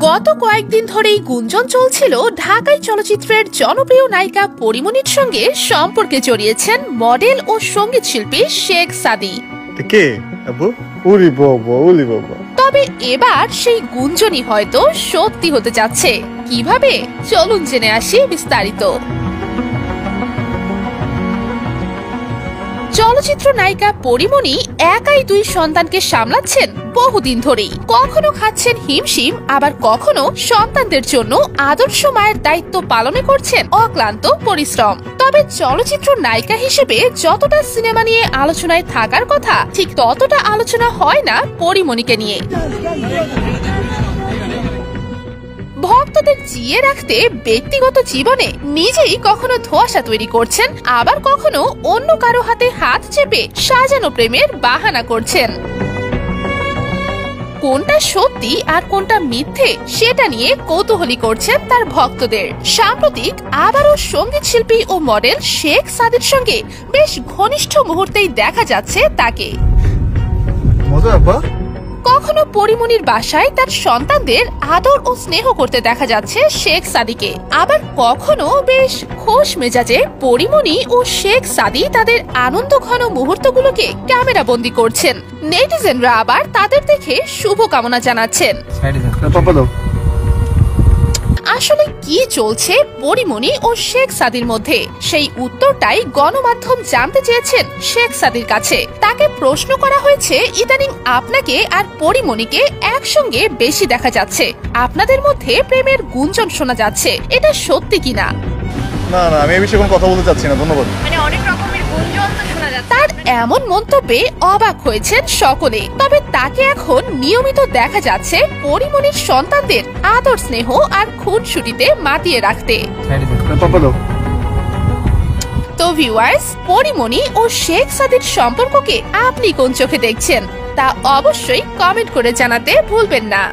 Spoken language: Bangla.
গত কয়েকদিন ধরেই গুঞ্জন চলছিল ঢাকাই চলচ্চিত্রের জনপ্রিয় নায়িকা পরিমণির সঙ্গে সম্পর্কে জড়িয়েছেন মডেল ও সঙ্গীত শিল্পী শেখ সাদী। তবে এবার সেই গুঞ্জনই হয়তো সত্যি হতে যাচ্ছে। কিভাবে, চলুন জেনে আসি বিস্তারিত। চলচ্চিত্র নায়িকা পরিমণি একাই দুই সন্তানকে সামলাচ্ছেন বহুদিন ধরেই। কখনো খাচ্ছেন হিমশিম, আবার কখনো সন্তানদের জন্য আদর্শ মায়ের দায়িত্ব পালনে করছেন অক্লান্ত পরিশ্রম। তবে চলচ্চিত্র নায়িকা হিসেবে যতটা সিনেমা নিয়ে আলোচনায় থাকার কথা, ঠিক ততটা আলোচনা হয় না পরিমণিকে নিয়ে। ভক্তদের জিয়ে রাখতে ব্যক্তিগত জীবনে নিজেই কখনো ধোঁয়াশা তৈরি করছেন, আবার কখনো অন্য কারো হাতে হাত চেপে সাজানো প্রেমের বাহানা করছেন। কোনটা সত্যি আর কোনটা মিথ্যে সেটা নিয়ে কৌতূহলী করছেন তার ভক্তদের। সাম্প্রতিক আবারও সঙ্গীত শিল্পী ও মডেল শেখ সাদীর সঙ্গে বেশ ঘনিষ্ঠ মুহূর্তেই দেখা যাচ্ছে তাকে। কখনো পরিমণির বাসায় তার সন্তানদের আদর ও স্নেহ করতে দেখা যাচ্ছে শেখ সাদীকে, আবার কখনো বেশ খোশ মেজাজে পরিমণি ও শেখ সাদী তাদের আনন্দ ঘন মুহূর্তগুলোকে ক্যামেরা বন্দী করছেন। নেটিজেনরা আবার তাদের দেখে শুভকামনা জানাচ্ছেন। আসলে কি চলছে পরিমণি ও শেখ সাদীর মধ্যে, সেই উত্তরটাই গণমাধ্যম জানতে চেয়েছেন শেখ সাদীর কাছে। তাকে প্রশ্ন করা হয়েছে, ইদানিং আপনাকে আর পরিমণিকে একসঙ্গে বেশি দেখা যাচ্ছে, আপনাদের মধ্যে প্রেমের গুঞ্জন শোনা যাচ্ছে, এটা সত্যি কিনা? না না, আমি এই বিষয়ে কোনো কথা বলতে চাচ্ছি না, ধন্যবাদ। মানে অনেক রকমের গুঞ্জন তো শোনা যাচ্ছে। তার এমন মন্তব্যে অবাক হয়েছেন সকলে। তবে তাকে এখন নিয়মিত দেখা যাচ্ছে পরিমণির সন্তানদের আদর স্নেহ আর খুনসুটিতে মাতিয়ে রাখতে। তো ভিউয়ার্স, পরিমণি ও শেখ সাদীর সম্পর্ককে আপনি কোন চোখে দেখছেন তা অবশ্যই কমেন্ট করে জানাতে ভুলবেন না।